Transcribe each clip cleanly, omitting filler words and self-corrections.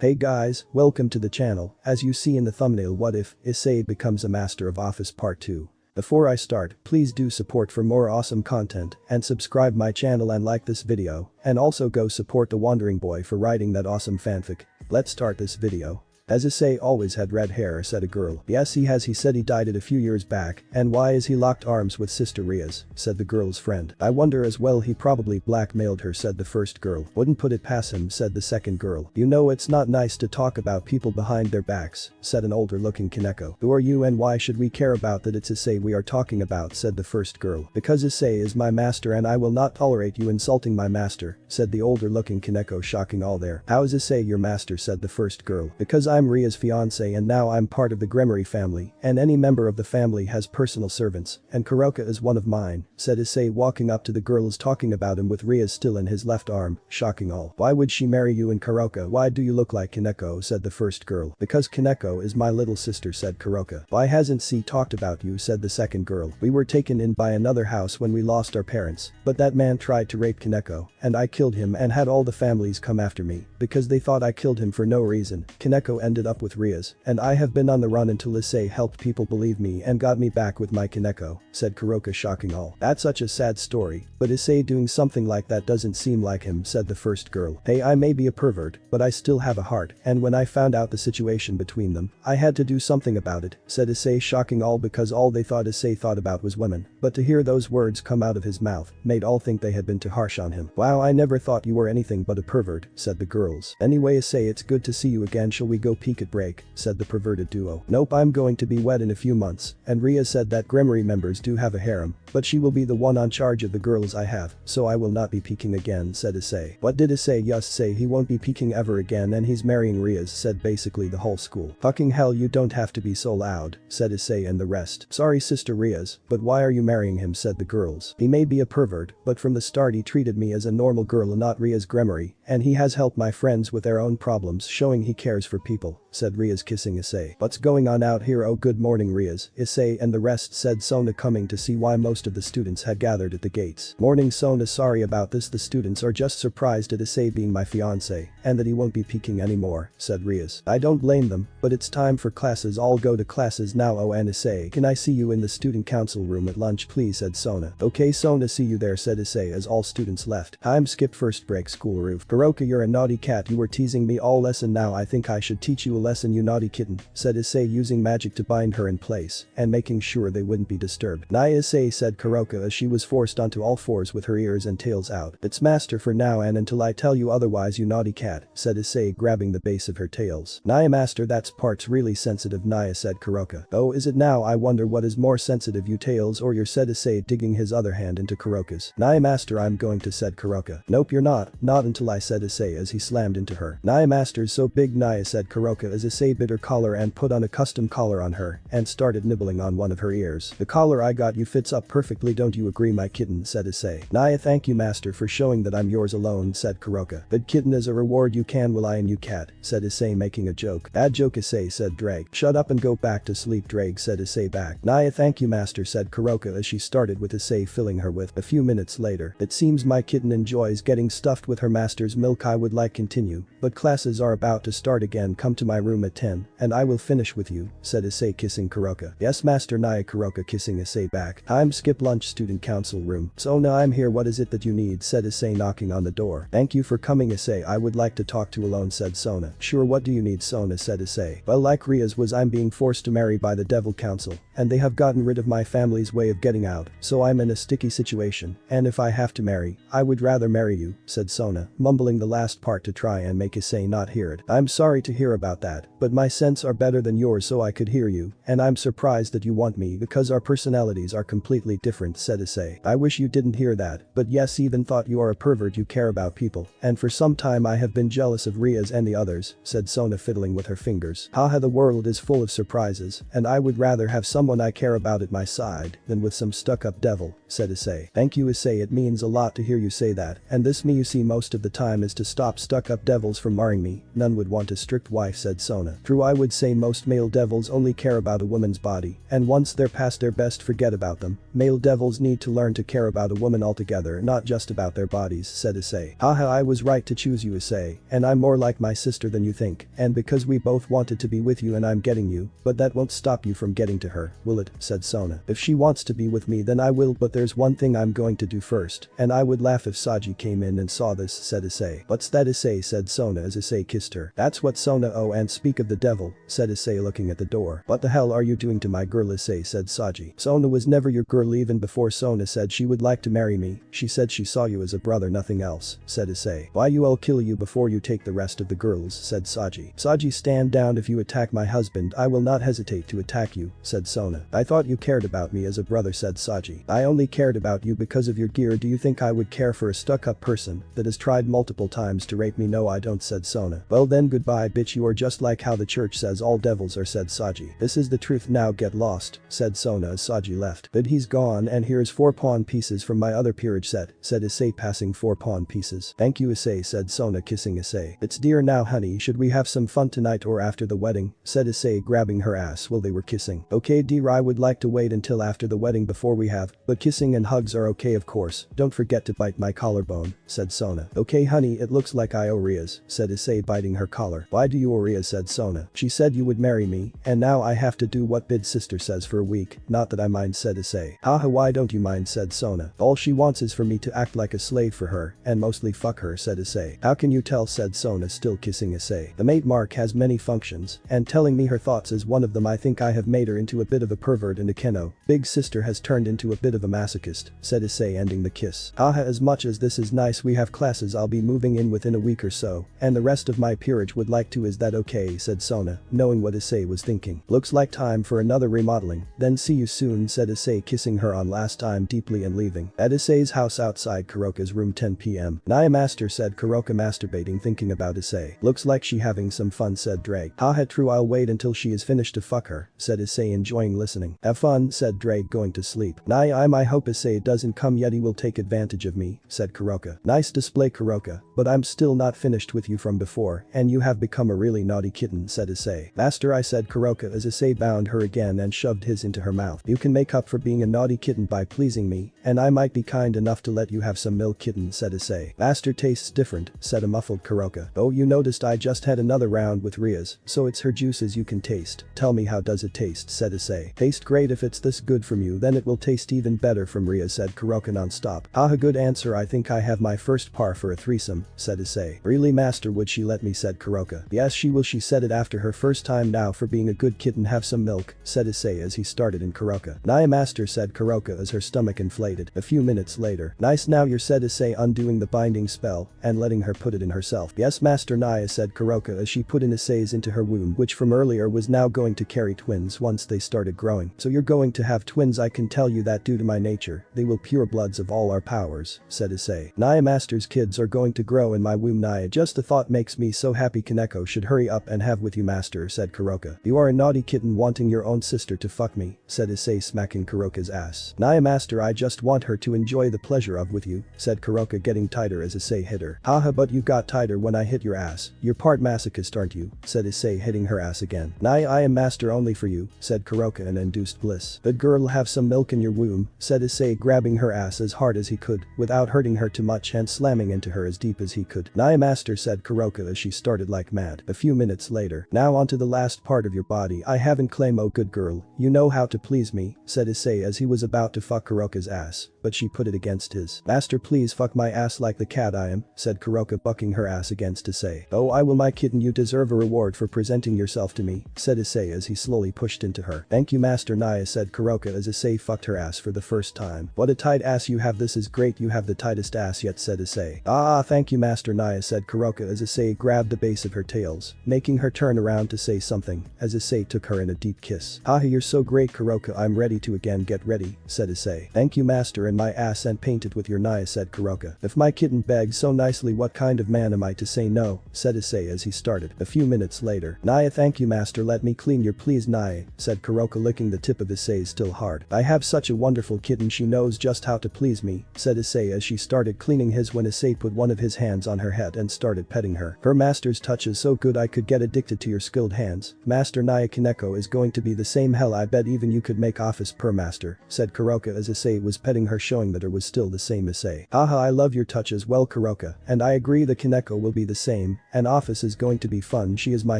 Hey guys, welcome to the channel. As you see in the thumbnail, what if Issei becomes a master of Office Part 2. Before I start, please do support for more awesome content and subscribe my channel and like this video, and also go support the Wandering Boy for writing that awesome fanfic. Let's start this video. Has Issei always had red hair, said a girl. Yes he has, he said he dyed it a few years back, and why is he locked arms with Sister Ria's, said the girl's friend. I wonder as well, he probably blackmailed her, said the first girl. Wouldn't put it past him, said the second girl. You know it's not nice to talk about people behind their backs, said an older looking Kaneko. Who are you and why should we care about that? It's Issei we are talking about, said the first girl. Because Issei is my master and I will not tolerate you insulting my master, said the older looking Kaneko, shocking all there. How is Issei your master, said the first girl. Because I'm Ria's fiance and now I'm part of the Gremory family, and any member of the family has personal servants, and Kuroka is one of mine, said Issei, walking up to the girls talking about him with Ria still in his left arm, shocking all. Why would she marry you and Kuroka? Why do you look like Kaneko, said the first girl. Because Kaneko is my little sister, said Kuroka. Why hasn't she talked about you, said the second girl. We were taken in by another house when we lost our parents, but that man tried to rape Kaneko, and I killed him and had all the families come after me, because they thought I killed him for no reason. Kaneko ended up with Ria's, and I have been on the run until Issei helped people believe me and got me back with my Kaneko, said Kuroka, shocking all. That's such a sad story, but Issei doing something like that doesn't seem like him, said the first girl. Hey, I may be a pervert, but I still have a heart, and when I found out the situation between them, I had to do something about it, said Issei, shocking all because all they thought Issei thought about was women, but to hear those words come out of his mouth made all think they had been too harsh on him. Wow, I never thought you were anything but a pervert, said the girls. Anyway Issei, it's good to see you again, shall we go peek at break, said the perverted duo. Nope, I'm going to be wed in a few months, and Ria said that Gremory members do have a harem, but she will be the one on charge of the girls I have, so I will not be peeking again, said Issei. What did Issei just say? He won't be peeking ever again and he's marrying Ria's, said basically the whole school. Fucking hell, you don't have to be so loud, said Issei and the rest. Sorry Sister Ria's, but why are you marrying him, said the girls. He may be a pervert, but from the start he treated me as a normal girl and not Ria's Gremory, and he has helped my friends with their own problems, showing he cares for people, said Ria's, kissing Issei. What's going on out here? Oh, good morning Ria's, Issei and the rest, said Sona, coming to see why most of the students had gathered at the gates. Morning Sona, sorry about this, the students are just surprised at Issei being my fiance, and that he won't be peeking anymore, said Ria's. I don't blame them, but it's time for classes, all go to classes now. Oh, and Issei, can I see you in the student council room at lunch please, said Sona. Okay Sona, see you there, said Issei as all students left. Time skipped first break school roof. Kuroka, you're a naughty cat, you were teasing me all lesson, now I think I should teach you a lesson, you naughty kitten, said Issei, using magic to bind her in place and making sure they wouldn't be disturbed. Nah Issei, said Kuroka as she was forced onto all fours with her ears and tails out. It's master for now and until I tell you otherwise, you naughty cat, said Issei, grabbing the base of her tails. Nah master, that's part's really sensitive, Naya, said Kuroka. Oh, is it now? I wonder what is more sensitive, you tails or your, said Issei, digging his other hand into Kuroka's. Nah master, I'm going to, said Kuroka. Nope, you're not until I, said Issei as he slammed into her. Nah master's so big, Naya, said Kuroka as Issei bit her collar and put on a custom collar on her and started nibbling on one of her ears. The collar I got you fits up perfectly, don't you agree my kitten, said Issei. Naya, thank you master for showing that I'm yours alone, said Kuroka. But kitten, as a reward you can rely on you cat, said Issei, making a joke. Bad joke Issei, said Drake. Shut up and go back to sleep Drake, said Issei back. Naya, thank you master, said Kuroka as she started with Issei filling her with. A few minutes later, it seems my kitten enjoys getting stuffed with her master's milk. I would like continue, but classes are about to start again, come to my room at 10 and I will finish with you, said Issei, kissing Kuroka. Yes master, Naya, Kuroka, kissing Issei back. Time skip lunch student council room. So now I'm here, what is it that you need, said Issei, knocking on the door. Thank you for coming Issei, I would like to talk to alone, said Sona. Sure, what do you need Sona, said Issei. Well, like Ria's was, I'm being forced to marry by the devil council, and they have gotten rid of my family's way of getting out, so I'm in a sticky situation, and if I have to marry, I would rather marry you, said Sona, mumbling the last part to try and make Issei not hear it. I'm sorry to hear about that, but my sense are better than yours so I could hear you, and I'm surprised that you want me because our personalities are completely different, said Issei. I wish you didn't hear that, but yes, even thought you are a pervert, you care about people, and for some time I have been jealous of Ria's and the others, said Sona, fiddling with her fingers. Haha, the world is full of surprises, and I would rather have someone I care about at my side than with some stuck-up devil, said Issei. Thank you Issei, it means a lot to hear you say that, and this me you see most of the time is to stop stuck-up devils from marring me. None would want a strict wife wife, said Sona. True, I would say most male devils only care about a woman's body, and once they're past their best forget about them. Male devils need to learn to care about a woman altogether, not just about their bodies, said Issei. Haha, I was right to choose you, Issei, and I'm more like my sister than you think, and because we both wanted to be with you and I'm getting you, but that won't stop you from getting to her, will it, said Sona. If she wants to be with me then I will, but there's one thing I'm going to do first, and I would laugh if Saji came in and saw this, said Issei. What's that, Issei, said Sona as Issei kissed her. That's what Sona, oh, and speak of the devil, said Issei looking at the door. What the hell are you doing to my girl, Issei, said Saji. Sona was never your girl. Even before Sona said she would like to marry me, she said she saw you as a brother, nothing else, said Issei. Why I'll kill you before you take the rest of the girls, said Saji. Saji, stand down. If you attack my husband I will not hesitate to attack you, said Sona. I thought you cared about me as a brother, said Saji. I only cared about you because of your gear. Do you think I would care for a stuck-up person that has tried multiple times to rape me? No, I don't, said Sona. Well then, goodbye bitch, you are just like how the church says all devils are, said Saji. This is the truth, now get lost, said Sona as Saji left. But he's gone, and here's 4 pawn pieces from my other peerage set, said Issei, passing 4 pawn pieces. Thank you, Issei, said Sona, kissing Issei. It's dear. Now honey, should we have some fun tonight or after the wedding, said Issei, grabbing her ass while they were kissing. Okay dear, I would like to wait until after the wedding before we have, but kissing and hugs are okay of course. Don't forget to bite my collarbone, said Sona. Okay honey, it looks like I owe Riaz, said Issei, biting her collar. Why do you owe Riaz, said Sona. She said you would marry me, and now I have to do what bid sister says for a week. Not that I mind, said Issei. Haha, why don't you mind, said Sona. All she wants is for me to act like a slave for her, and mostly fuck her, said Issei. How can you tell, said Sona, still kissing Issei. The mate mark has many functions, and telling me her thoughts is one of them. I think I have made her into a bit of a pervert and a keno. Big sister has turned into a bit of a masochist, said Issei, ending the kiss. Haha, as much as this is nice, we have classes. I'll be moving in within a week or so, and the rest of my peerage would like to. Is that okay, said Sona, knowing what Issei was thinking. Looks like time for another remodeling. Then see you soon, said Issei, kissing her on last time deeply and leaving. At Issei's house outside Kuroka's room, 10 p.m. Naya master, said Kuroka, masturbating, thinking about Issei. Looks like she having some fun, said Drake. Haha, true, I'll wait until she is finished to fuck her, said Issei, enjoying listening. Have fun, said Drake, going to sleep. Naya, I hope Issei doesn't come yet, he will take advantage of me, said Kuroka. Nice display, Kuroka, but I'm still not finished with you from before, and you have become a really naughty kitten, said Issei. Master, I said Kuroka as Issei bound her again and shoved his into her mouth. You can make up for being a naughty kitten by pleasing me, and I might be kind enough to let you have some milk, kitten, said Issei. Master, tastes different, said a muffled Kuroka. Oh, you noticed I just had another round with Riaz, so it's her juices you can taste. Tell me, how does it taste, said Issei. Taste great. If it's this good from you then it will taste even better from Riaz, said Kuroka non-stop. Haha, good answer. I think I have my first par for a threesome, said Issei. Really, master, would she let me, said Kuroka. Yes she will, she said it after her first time. Now for being a good kitten, have some milk, said Issei as he started in Kuroka. Naya master, said Kuroka as her stomach inflated. A few minutes later. Nice, now you're, said Issei, undoing the binding spell and letting her put it in herself. Yes master, Naya, said Kuroka as she put in Issei's into her womb, which from earlier was now going to carry twins once they started growing. So you're going to have twins, I can tell you that. Due to my nature, they will pure bloods of all our powers, said Issei. Naya master's kids are going to grow in my womb. Naya, just the thought makes me so happy. Kaneko should hurry up and have with you, master, said Kuroka. You are a naughty kitten wanting your own sister to fuck me, said Issei, smacking Kuroka's ass. Naya master, I just want her to enjoy the pleasure of with you, said Kuroka, getting tighter as Issei hit her. Haha, but you got tighter when I hit your ass. You're part masochist, aren't you, said Issei, hitting her ass again. Naya, I am master only for you, said Kuroka in induced bliss. Good girl, have some milk in your womb, said Issei, grabbing her ass as hard as he could without hurting her too much and slamming into her as deep as he could. Naya master, said Kuroka as she started like mad. A few minutes later. Now onto the last part of your body. I haven't claim. Oh good girl, you know how to please me, said Issei as he was about to fuck Kuroka's ass, but she put it against his. Master, please fuck my ass like the cat I am, said Kuroka, bucking her ass against Issei. Oh, I will, my kitten, you deserve a reward for presenting yourself to me, said Issei as he slowly pushed into her. Thank you, master, Naya, said Kuroka as Issei fucked her ass for the first time. What a tight ass you have, this is great, you have the tightest ass yet, said Issei. Ah, thank you, master, Naya, said Kuroka as Issei grabbed the base of her tails, making her turn around to say something as Issei took her in a deep kiss. Haha, you're so great, Kuroka, I'm ready to again. Get ready, said Issei. Thank you, master, and my ass and paint it with your Naya, said Kuroka. If my kitten begs so nicely, what kind of man am I to say no, said Issei as he started. A few minutes later. Naya, thank you, master, let me clean your, please, Naya, said Kuroka, licking the tip of Issei's still hard. I have such a wonderful kitten, she knows just how to please me, said Issei as she started cleaning his when Issei put one of his hands on her head and started petting her. Her master's touch is so good, good I could get addicted to your skilled hands. Master Naya Kaneko is going to be the same hell I bet even you could make Ophis per master, said Kuroka as Issei was petting her showing that her was still the same Issei. Haha I love your touch as well Kuroka, and I agree the Kaneko will be the same, and Ophis is going to be fun she is my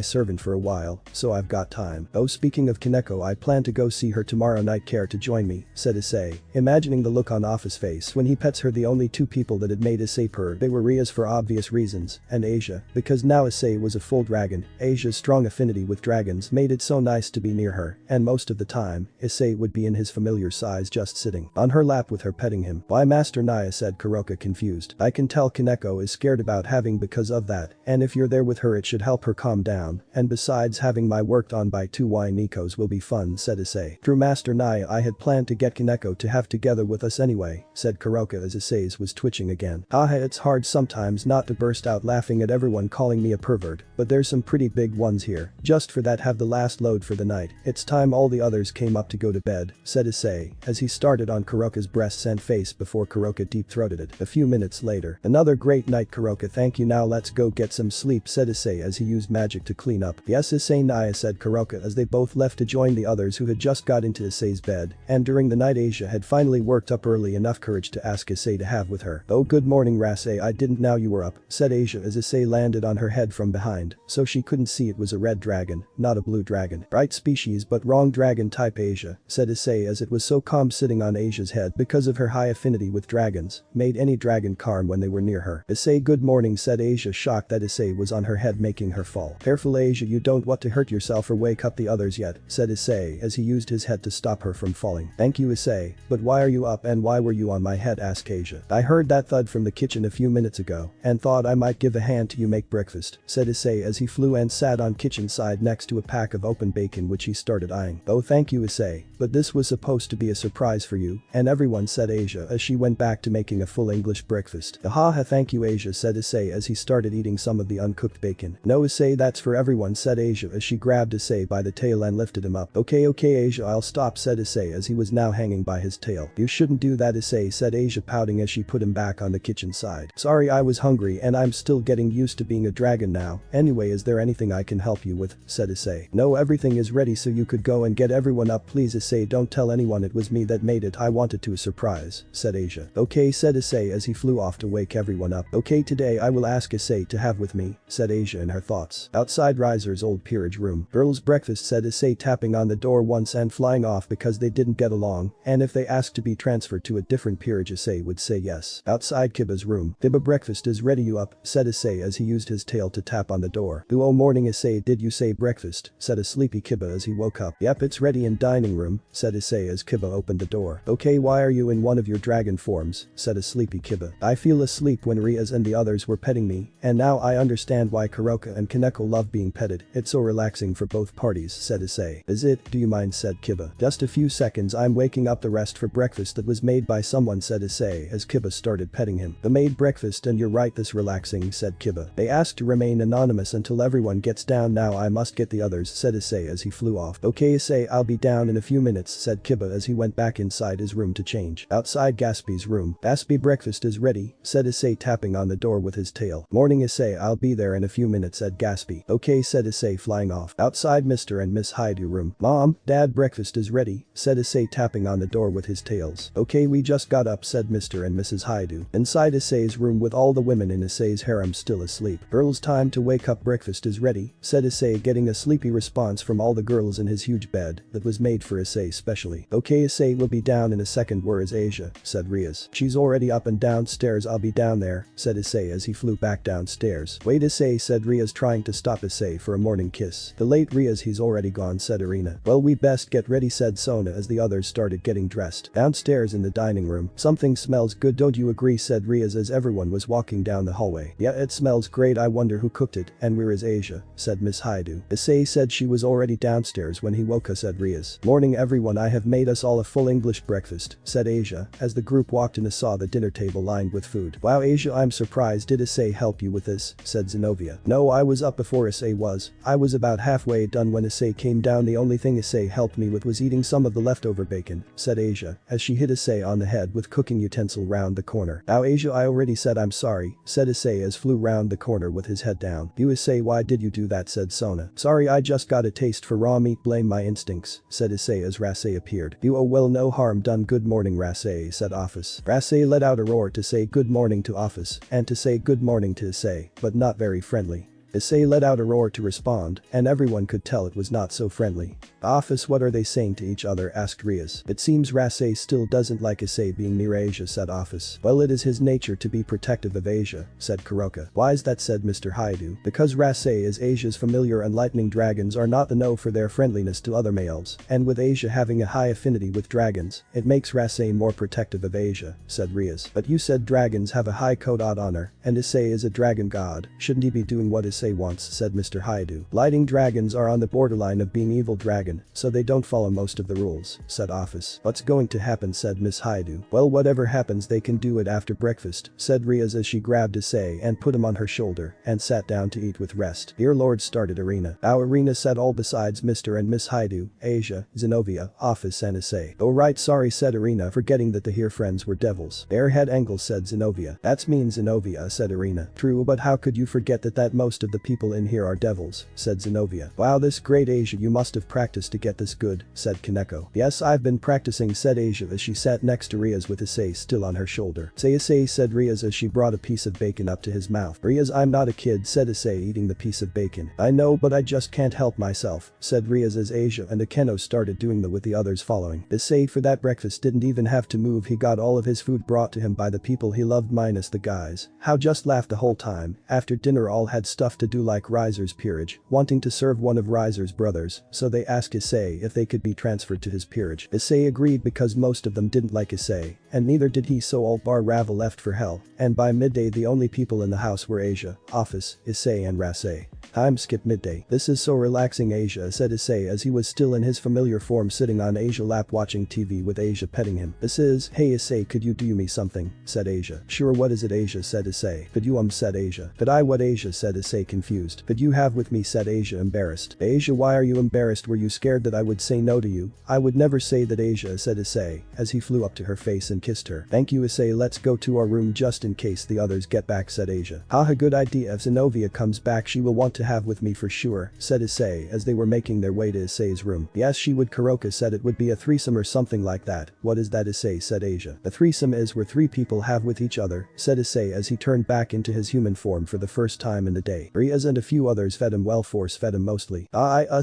servant for a while, so I've got time. Oh speaking of Kaneko I plan to go see her tomorrow night care to join me, said Issei, imagining the look on Ophis' face when he pets her the only two people that had made Issei purr they were Rias for obvious reasons, and Asia, because now Issei was a full dragon, Asia's strong affinity with dragons made it so nice to be near her, and most of the time, Issei would be in his familiar size just sitting on her lap with her petting him. Why Master Naya said Kuroka confused. I can tell Kaneko is scared about having because of that, and if you're there with her it should help her calm down, and besides having my worked on by two Y Nikos will be fun said Issei. Through Master Naya I had planned to get Kaneko to have together with us anyway, said Kuroka as Issei's was twitching again. Haha it's hard sometimes not to burst out laughing at everyone calling me a pervert, but there's some pretty big ones here. Just for that have the last load for the night. It's time all the others came up to go to bed, said Issei, as he started on Kuroka's breasts and face before Kuroka deep-throated it. A few minutes later. Another great night Kuroka thank you now let's go get some sleep said Issei as he used magic to clean up. Yes Issei Naya said Kuroka as they both left to join the others who had just got into Issei's bed, and during the night Asia had finally worked up early enough courage to ask Issei to have with her. Oh good morning Rasei I didn't know you were up, said Asia as Issei landed on her head from behind, so she couldn't see it was a red dragon, not a blue dragon. Right species but wrong dragon type Asia, said Issei as it was so calm sitting on Asia's head because of her high affinity with dragons, made any dragon calm when they were near her. Issei good morning said Asia shocked that Issei was on her head making her fall. Careful Asia you don't want to hurt yourself or wake up the others yet, said Issei as he used his head to stop her from falling. Thank you Issei, but why are you up and why were you on my head asked Asia. I heard that thud from the kitchen a few minutes ago and thought I might give a hand to you make breakfast, said Issei as he flew and sat on kitchen side next to a pack of open bacon which he started eyeing. Oh thank you Issei, but this was supposed to be a surprise for you, and everyone said Asia as she went back to making a full English breakfast. Haha thank you Asia said Issei as he started eating some of the uncooked bacon. No Issei that's for everyone said Asia as she grabbed Issei by the tail and lifted him up. Okay Asia I'll stop said Issei as he was now hanging by his tail. You shouldn't do that Issei said Asia pouting as she put him back on the kitchen side. Sorry I was hungry and I'm still getting used to being a dragon now, anyway is there anything I can help you with, said Issei. No everything is ready so you could go and get everyone up please Issei don't tell anyone it was me that made it I wanted to a surprise, said Asia. Okay said Issei as he flew off to wake everyone up. Okay today I will ask Issei to have with me, said Asia in her thoughts. Outside Riser's old peerage room. Girls breakfast said Issei tapping on the door once and flying off because they didn't get along, and if they asked to be transferred to a different peerage Issei would say yes. Outside Kiba's room. Kiba breakfast is ready you up, said Issei as he used his tail to tap on the door. Oh morning Issei did you say breakfast, said a sleepy Kiba as he woke up. Yep it's ready in dining room, said Issei as Kiba opened the door. Okay why are you in one of your dragon forms, said a sleepy Kiba. I feel asleep when Rias and the others were petting me, and now I understand why Kuroka and Kaneko love being petted, it's so relaxing for both parties said Issei. Is it, do you mind said Kiba. Just a few seconds I'm waking up the rest for breakfast that was made by someone said Issei as Kiba started petting him. The made breakfast and you're right this relaxing said Kiba. They asked to remain anonymous until everyone gets down now I must get the others said Issei as he flew off. Okay Issei I'll be down in a few minutes said Kiba as he went back inside his room to change. Outside Gaspy's room. Gaspy breakfast is ready, said Issei tapping on the door with his tail. Morning Issei I'll be there in a few minutes said Gaspy. Okay said Issei flying off. Outside Mr. and Miss Haidu room. Mom, Dad breakfast is ready, said Issei tapping on the door with his tails. Okay we just got up said Mr. and Mrs. Haidu. Inside Issei's room with all the women in Issei's harem still asleep. Girls time to wake up breakfast is ready, said Issei getting a sleepy response from all the girls in his huge bed that was made for Issei specially. Okay Issei will be down in a second where is Asia, said Rias. She's already up and downstairs I'll be down there, said Issei as he flew back downstairs. Wait Issei said Rias trying to stop Issei for a morning kiss. The late Rias he's already gone said Irina. Well we best get ready said Sona as the others started getting dressed. Downstairs in the dining room. Something smells good don't you agree said Rias as everyone was walking down the hallway. Yeah it smells great I wonder who cooked it and where is Asia, said Miss Haidu. Issei said she was already downstairs when he woke us said Rias. Morning everyone I have made us all a full English breakfast, said Asia as the group walked in and saw the dinner table lined with food. Wow Asia I'm surprised did Issei help you with this, said Zenobia. No I was up before Issei was. I was about halfway done when Issei came down the only thing Issei helped me with was eating some of the leftover bacon, said Asia as she hit Issei on the head with cooking utensil round the corner. Now Asia I already said I'm sorry, said Issei as flew round the corner with his head down. You Issei Issei, why did you do that, said Sona. Sorry, I just got a taste for raw meat, blame my instincts, said Issei as Issei appeared. You, oh well, no harm done, good morning Issei, said Ophis. Issei let out a roar to say good morning to Ophis and to say good morning to Issei, but not very friendly. Issei let out a roar to respond, and everyone could tell it was not so friendly. Ophis, what are they saying to each other, asked Rias. It seems Issei still doesn't like Issei being near Asia, said Ophis. Well, it is his nature to be protective of Asia, said Kuroka. Why is that, said Mr. Haidu. Because Issei is Asia's familiar and lightning dragons are not the know for their friendliness to other males, and with Asia having a high affinity with dragons, it makes Issei more protective of Asia, said Rias. But you said dragons have a high code of honor, and Issei is a dragon god, shouldn't he be doing what Issei wants, said Mr. Haidu. Lighting dragons are on the borderline of being evil dragon, so they don't follow most of the rules, said Ophis. What's going to happen, said Miss Haidu. Well, whatever happens they can do it after breakfast, said Rias as she grabbed Issei and put him on her shoulder and sat down to eat with rest. Dear Lord, started Arena. Our Arena said all besides Mr. and Miss Haidu, Asia, Zenobia, Ophis and Issei. Oh right, sorry, said Arena, forgetting that the here friends were devils. Airhead Angle, said Zenobia. That's mean, Zenobia, said Arena. True, but how could you forget that most of the people in here are devils, said Zenobia. Wow, this great Asia, you must have practiced to get this good, said Kaneko. Yes, I've been practicing, said Asia as she sat next to Rias with Issei still on her shoulder. Say Issei, said Rias as she brought a piece of bacon up to his mouth. Rias, I'm not a kid, said Issei eating the piece of bacon. I know, but I just can't help myself, said Rias as Asia and Akeno started doing that with the others following. Issei for that breakfast didn't even have to move, he got all of his food brought to him by the people he loved minus the guys. How just laughed the whole time. After dinner all had stuff to do like Riser's peerage, wanting to serve one of Riser's brothers, so they asked Issei if they could be transferred to his peerage. Issei agreed because most of them didn't like Issei, and neither did he, so all bar Rava left for hell, and by midday the only people in the house were Asia, Ophis, Issei and Issei. Time skip midday. This is so relaxing, Asia, said Issei as he was still in his familiar form sitting on Asia's lap watching TV with Asia petting him. This is, hey Issei, could you do me something, said Asia. Sure, what is it, Asia, said Issei. Could you said Asia. Could I, what, Asia, said Issei confused. Could you have with me, said Asia embarrassed. Asia, why are you embarrassed, were you scared that I would say no to you? I would never say that, Asia, said Issei as he flew up to her face and kissed her. Thank you, Issei, let's go to our room just in case the others get back, said Asia. Haha, good idea, if Zenobia comes back she will want to have with me for sure, said Issei as they were making their way to Issei's room. Yes, she would, Kuroka said, it would be a threesome or something like that. What is that, Issei, said Asia. A threesome is where three people have with each other, said Issei as he turned back into his human form for the first time in the day. Rias and a few others fed him well, force fed him mostly.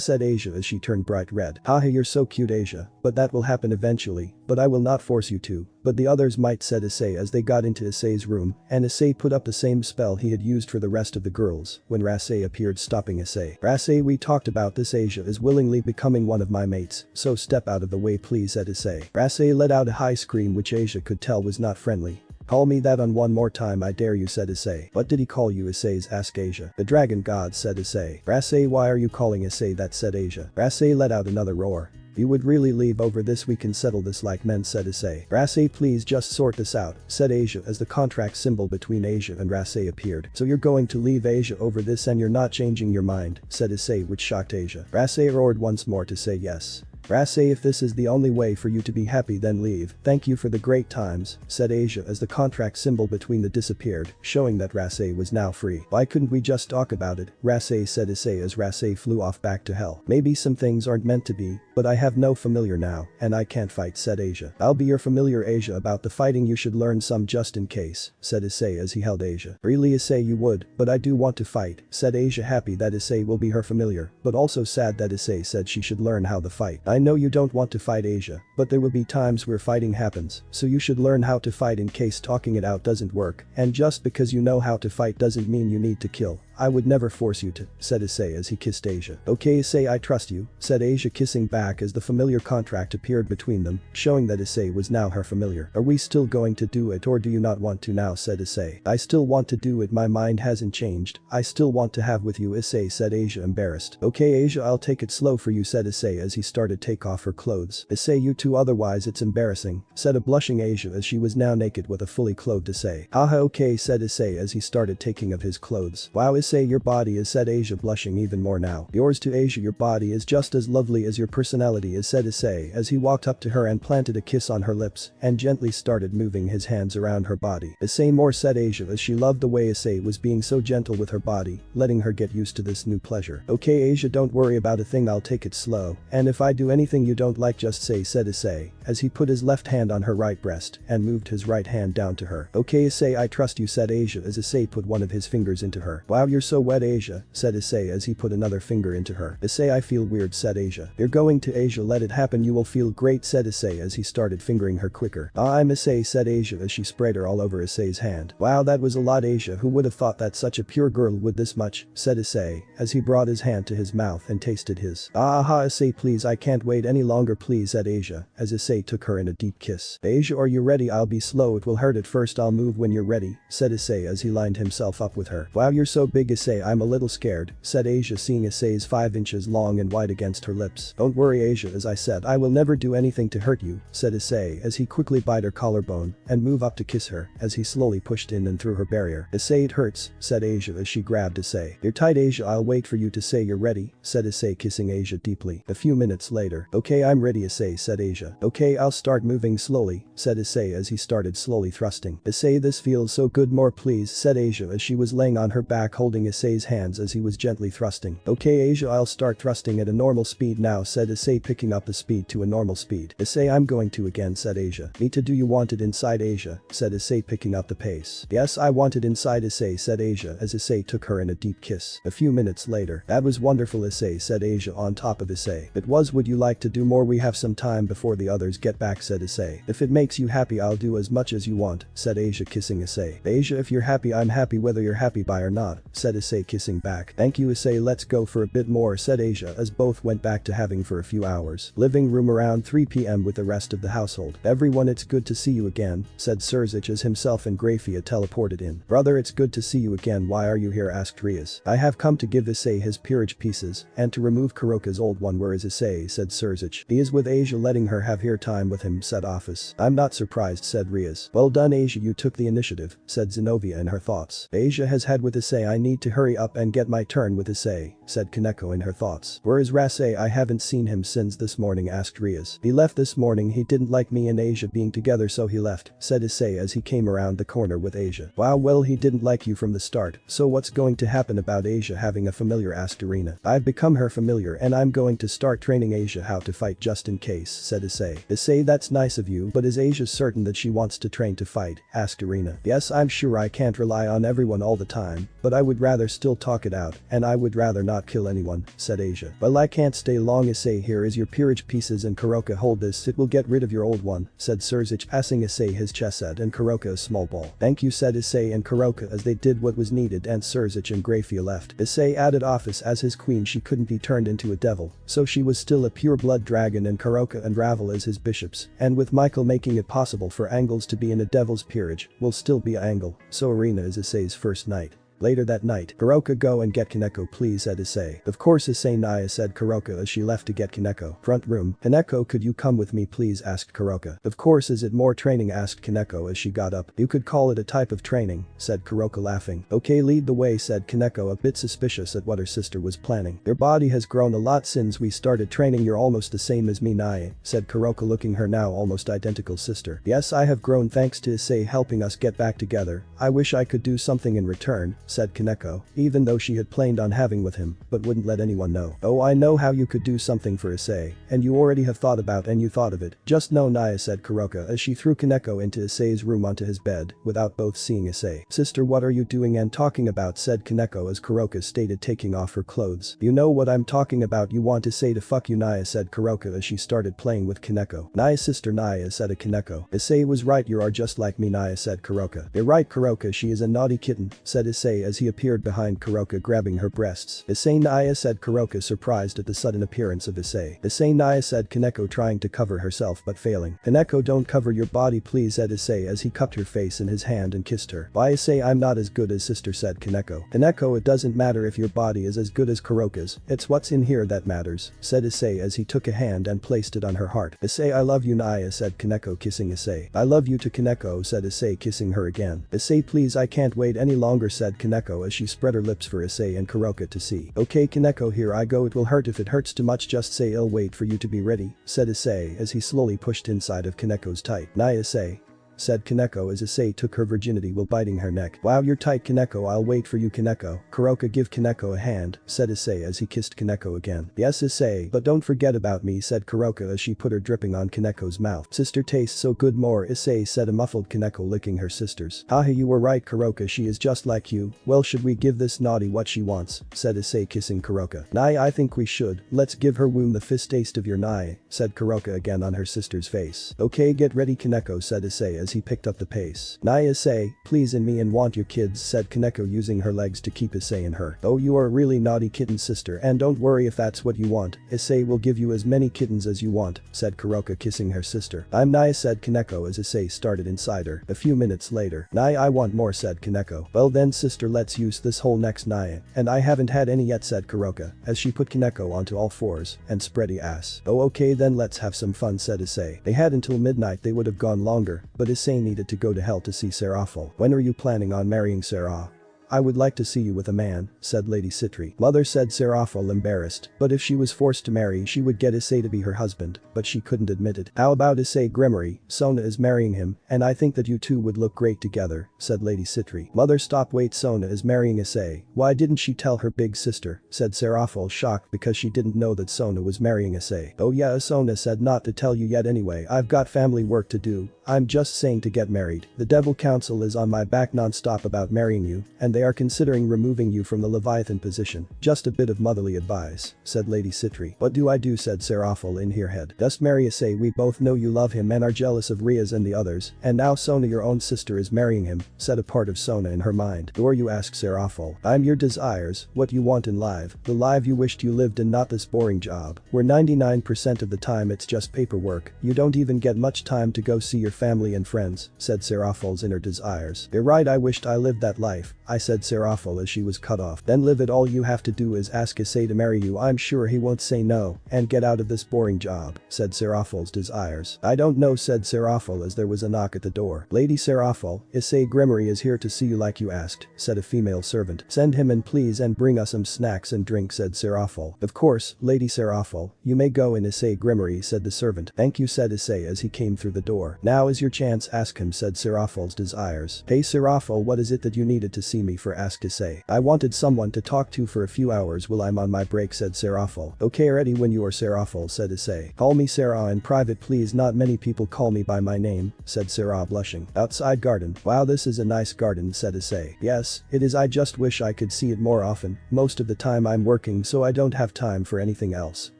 Said Asia as she turned bright red. Haha, you're so cute, Asia, but that will happen eventually, but I will not force you to. But the others might, said Issei as they got into Issei's room, and Issei put up the same spell he had used for the rest of the girls when Issei appeared, stopping Issei. Issei, we talked about this, Asia is willingly becoming one of my mates, so step out of the way please, said Issei. Issei let out a high scream which Asia could tell was not friendly. Call me that on one more time, I dare you, said Issei. What did he call you, Issei's asked Asia. The dragon god, said Issei. Issei, why are you calling Issei that, said Asia. Issei let out another roar. You would really leave over this, we can settle this like men, said Issei. Issei, please just sort this out, said Asia as the contract symbol between Asia and Issei appeared. So you're going to leave Asia over this and you're not changing your mind, said Issei, which shocked Asia. Issei roared once more to say yes. Issei, if this is the only way for you to be happy then leave. Thank you for the great times, said Asia as the contract symbol between them disappeared, showing that Issei was now free. Why couldn't we just talk about it, Issei, said Issei as Issei flew off back to hell. Maybe some things aren't meant to be, but I have no familiar now, and I can't fight, said Asia. I'll be your familiar, Asia, about the fighting you should learn some just in case, said Issei as he held Asia. Really, Issei, you would, but I do want to fight, said Asia, happy that Issei will be her familiar, but also sad that Issei said she should learn how to fight. I know you don't want to fight, Asia, but there will be times where fighting happens, so you should learn how to fight in case talking it out doesn't work, and just because you know how to fight doesn't mean you need to kill. I would never force you to, said Issei as he kissed Asia. Okay, Issei, I trust you, said Asia, kissing back as the familiar contract appeared between them, showing that Issei was now her familiar. Are we still going to do it or do you not want to now, said Issei. I still want to do it, my mind hasn't changed, I still want to have with you, Issei, said Asia, embarrassed. Okay, Asia, I'll take it slow for you, said Issei as he started to take off her clothes. Issei, you too, otherwise it's embarrassing, said a blushing Asia as she was now naked with a fully clothed Issei. Haha, okay, said Issei as he started taking of his clothes. Wow, Issei, your body is, said Asia, blushing even more now. Yours too, Asia, your body is just as lovely as your personality is, said Issei as he walked up to her and planted a kiss on her lips and gently started moving his hands around her body. Issei more, said Asia as she loved the way Issei was being so gentle with her body, letting her get used to this new pleasure. Okay Asia, don't worry about a thing, I'll take it slow, and if I do anything you don't like just say, said Issei as he put his left hand on her right breast and moved his right hand down to her. Okay Issei, I trust you, said Asia as Issei put one of his fingers into her. Wow, you're so wet Asia, said Issei as he put another finger into her. Issei, I feel weird, said Asia. You're going to, Asia, let it happen, you will feel great, said Issei as he started fingering her quicker. I'm Issei, said Asia as she sprayed her all over Issei's hand. Wow, that was a lot Asia, who would have thought that such a pure girl would this much, said Issei as he brought his hand to his mouth and tasted his. Aha Issei, please, I can't wait any longer, please, said Asia as Issei took her in a deep kiss. Asia, are you ready? I'll be slow, it will hurt at first, I'll move when you're ready, said Issei as he lined himself up with her. Wow, you're so big Issei, I'm a little scared, said Asia seeing Issei's 5 inches long and wide against her lips. Don't worry Asia, as I said, I will never do anything to hurt you, said Issei as he quickly bit her collarbone and moved up to kiss her as he slowly pushed in and through her barrier. Issei, it hurts, said Asia as she grabbed Issei. You're tight Asia, I'll wait for you to say you're ready, said Issei kissing Asia deeply. A few minutes later. Okay, I'm ready Issei, said Asia. Okay, I'll start moving slowly, said Issei as he started slowly thrusting. Issei, this feels so good, more please, said Asia as she was laying on her back holding Issei's hands as he was gently thrusting. Okay Asia, I'll start thrusting at a normal speed now, said Issei picking up the speed to a normal speed. Issei, I'm going to again, said Asia. Me too, do you want it inside Asia, said Issei picking up the pace. Yes, I want it inside Issei, said Asia as Issei took her in a deep kiss. A few minutes later. That was wonderful Issei, said Asia on top of Issei. It was, would you like to do more? We have some time before the others get back, said Issei. If it makes you happy I'll do as much as you want, said Asia kissing Issei. Asia, if you're happy I'm happy whether you're happy by or not, said Issei kissing back. Thank you Issei, let's go for a bit more, said Asia as both went back to having for a few hours. Living room around 3 p.m. with the rest of the household. Everyone, it's good to see you again, said Surzich as himself and Grafia teleported in. Brother, it's good to see you again, why are you here, asked Rias. I have come to give Issei his peerage pieces and to remove Kuroka's old one. Where is Issei, said Surzich. He is with Asia, letting her have here time with him, said Ophis. I'm not surprised, said Rias. Well done Asia, you took the initiative, said Zenobia in her thoughts. Asia has had with Issei, I need to hurry up and get my turn with Issei, said Kaneko in her thoughts. Where is Rasei? I haven't seen him since this morning, asked Rias. He left this morning, he didn't like me and Asia being together so he left, said Issei as he came around the corner with Asia. Wow, well he didn't like you from the start, so what's going to happen about Asia having a familiar, asked Irina. I've become her familiar and I'm going to start training Asia how to fight just in case, said Issei. Issei, that's nice of you, but is Asia certain that she wants to train to fight, asked Irina. Yes, I'm sure I can't rely on everyone all the time, but I would rather still talk it out and I would rather not kill anyone, said Asia. Well, I can't stay long Issei, here is your peerage pieces and Kuroka, hold this, it will get rid of your old one, said Surzich passing Issei his chess set and Kuroka a small ball. Thank you, said Issei and Kuroka as they did what was needed and Surzich and Grafia left. Issei added Ophis as his queen, she couldn't be turned into a devil, so she was still a pure blood dragon, and Kuroka and Ravel as his bishops, and with Michael making it possible for Angles to be in a devil's peerage, will still be a Angle, so Irina is Issei's first knight. Later that night, Kuroka, go and get Kaneko please, said Issei. Of course Issei Naya, said Kuroka as she left to get Kaneko. Front room. Kaneko, could you come with me please, asked Kuroka. Of course, is it more training, asked Kaneko as she got up. You could call it a type of training, said Kuroka laughing. Okay, lead the way, said Kaneko a bit suspicious at what her sister was planning. Your body has grown a lot since we started training, you're almost the same as me Naya, said Kuroka looking her now almost identical sister. Yes, I have grown thanks to Issei helping us get back together, I wish I could do something in return, said Kaneko, even though she had planned on having with him, but wouldn't let anyone know. Oh, I know how you could do something for Issei, and you already have thought about and you thought of it. Just know Naya, said Kuroka as she threw Kaneko into Issei's room onto his bed, without both seeing Issei. Sister, what are you doing and talking about, said Kaneko as Kuroka stated, taking off her clothes. You know what I'm talking about, you want Issei to fuck you, Naya, said Kuroka as she started playing with Kaneko. Naya's sister Naya, said a Kaneko. Issei was right, you are just like me, Naya, said Kuroka. You're right Kuroka, she is a naughty kitten, said Issei as he appeared behind Kuroka grabbing her breasts. Issei Naya, said Kuroka surprised at the sudden appearance of Issei. Issei Naya, said Kaneko trying to cover herself but failing. Kaneko, don't cover your body please, said Issei as he cupped her face in his hand and kissed her. Why Issei, I'm not as good as sister, said Kaneko. Kaneko, it doesn't matter if your body is as good as Kuroka's, it's what's in here that matters, said Issei as he took a hand and placed it on her heart. Issei, I love you Naya, said Kaneko kissing Issei. I love you too Kaneko, said Issei kissing her again. Issei, please, I can't wait any longer, said Kaneko as she spread her lips for Issei and Kuroka to see. Okay Kaneko, here I go, it will hurt if it hurts too much, just say I'll wait for you to be ready, said Issei as he slowly pushed inside of Kaneko's tight. Nah Issei, said Kaneko as Issei took her virginity while biting her neck. Wow, you're tight Kaneko, I'll wait for you Kaneko. Kuroka, give Kaneko a hand, said Issei as he kissed Kaneko again. Yes Issei, but don't forget about me, said Kuroka as she put her dripping on Kaneko's mouth. Sister tastes so good more, Issei said, a muffled Kaneko licking her sister's. Haha, you were right Kuroka, she is just like you. Well, should we give this naughty what she wants, said Issei kissing Kuroka. Nah, I think we should. Let's give her womb the fist taste of your nai, said Kuroka again on her sister's face. Okay, get ready Kaneko, said Issei as he picked up the pace. Nah Issei, please in me and want your kids, said Kaneko using her legs to keep Issei in her. Oh, you are a really naughty kitten sister, and don't worry if that's what you want, Issei will give you as many kittens as you want, said Kuroka kissing her sister. I'm Nai, said Kaneko as Issei started inside her. A few minutes later. Nai, I want more, said Kaneko. Well then sister, let's use this whole next Nai, and I haven't had any yet, said Kuroka as she put Kaneko onto all fours and spready ass. Oh okay then let's have some fun, said Issei. They had until midnight, they would have gone longer, but Issei needed to go to hell to see Seraphil. When are you planning on marrying Sarah? I would like to see you with a man, said Lady Citri. Mother, said Seraphil embarrassed, but if she was forced to marry she would get Issei to be her husband, but she couldn't admit it. How about Issei Gremory, Sona is marrying him, and I think that you two would look great together, said Lady Citri. Mother, stop, wait, Sona is marrying Issei. Why didn't she tell her big sister, said Seraphil, shocked because she didn't know that Sona was marrying Issei. Oh yeah, Sona said not to tell you yet anyway, I've got family work to do. I'm just saying to get married. The Devil Council is on my back non-stop about marrying you, and they are considering removing you from the Leviathan position. Just a bit of motherly advice, said Lady Citri. What do I do, said Seraphil in her head. Just marry Issei, we both know you love him and are jealous of Riaz and the others, and now Sona your own sister is marrying him, said a part of Sona in her mind. Or you ask Seraphil. I'm your desires, what you want in life, the life you wished you lived and not this boring job, where 99% of the time it's just paperwork, you don't even get much time to go see your family and friends, said Seraphil's inner desires. You're right, I wished I lived that life, I said Seraphil as she was cut off. Then live it, all you have to do is ask Issei to marry you, I'm sure he won't say no, and get out of this boring job, said Seraphil's desires. I don't know, said Seraphil as there was a knock at the door. Lady Seraphil, Issei Gremory is here to see you like you asked, said a female servant. Send him in please and bring us some snacks and drinks, said Seraphil. Of course, Lady Seraphil, you may go in, Issei Gremory, said the servant. Thank you, said Issei as he came through the door. Now is your chance, ask him, said Seraphil's desires. Hey Seraphil, what is it that you needed to see me for, asked Issei. I wanted someone to talk to for a few hours while I'm on my break, said Seraphil. Okay, ready when you are, Seraphil, said Issei. Call me Sarah in private please, not many people call me by my name, said Sarah blushing. Outside garden. Wow, this is a nice garden, said Issei. Yes, it is, I just wish I could see it more often, most of the time I'm working so I don't have time for anything else,